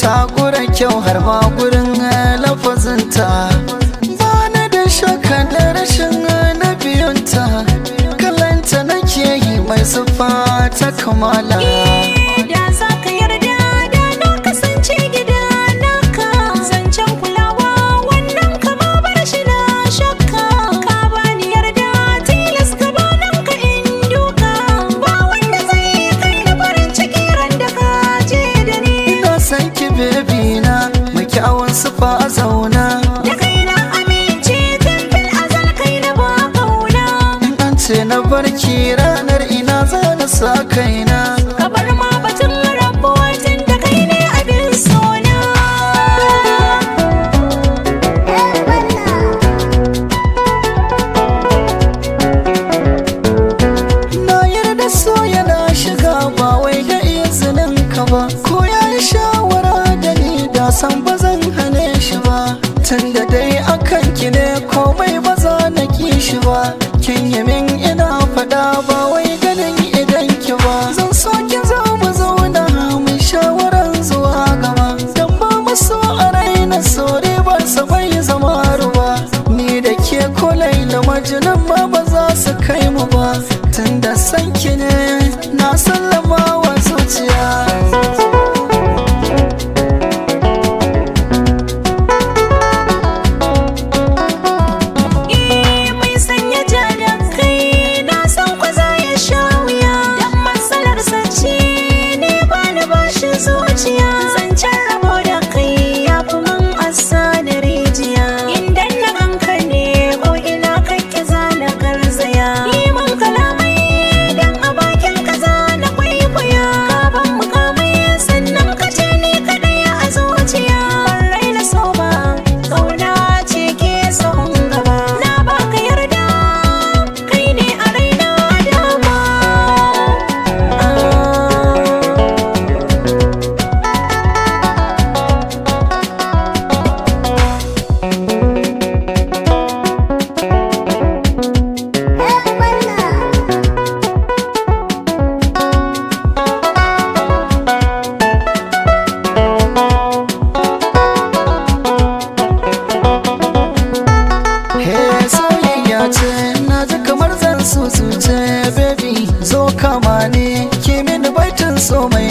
Ta gura kyau har ma gurin lafazinta, ba na da shakka da rashin na biyunta, kalanta nake yi mai siffa ta kamala. Da za ka yarda da na kasance gida naka, zancen kulawa wannan kama bar shi na shakka. Ka bani yarda tilas ka banan ka in duka, ba wanda zai kai da farin ciki ran da ka je da ni. San ki bebi na mai kyawun sufa a zauna, da kai na amince tun fil azal kai na ba kauna. in an ce na barki ranar ina za na sa kaina. Ka bar ma batun rabuwa tun da kai ne abin sona. Na yarda so yana shiga ba wai da izinin ka ba, ko ya yi shawara da ni da san ba zan hane shi ba, tunda dai akan ki ne komai ba za na ki shi ba. Kin yi min ina faɗa ba wai ganin idan ki ba, zan so ki zo mu zauna mai shawaran zuwa gaba, dan ba mu so a raina so ba sa bai zama ruwa. Ni da ke kolai da majinan ma ba za su kai mu ba, tunda san ki ne na sallama wa zuciya. Zancen rabo da kai ya fi mun asa da rijiya, inda na ganka ne ko ina kake zana garzaya. Yi mun kalamai don a bakin ka zana kwaikwaya, gaban mukamai sannan ka ce ni kadai a zuciya. Ban raina so ba, kauna ce ke son gaba, na baka yarda kai ne a raina dama. Soyayya ce na ji kamar zan susuce, baby zo kama ne ki mini baitin so mai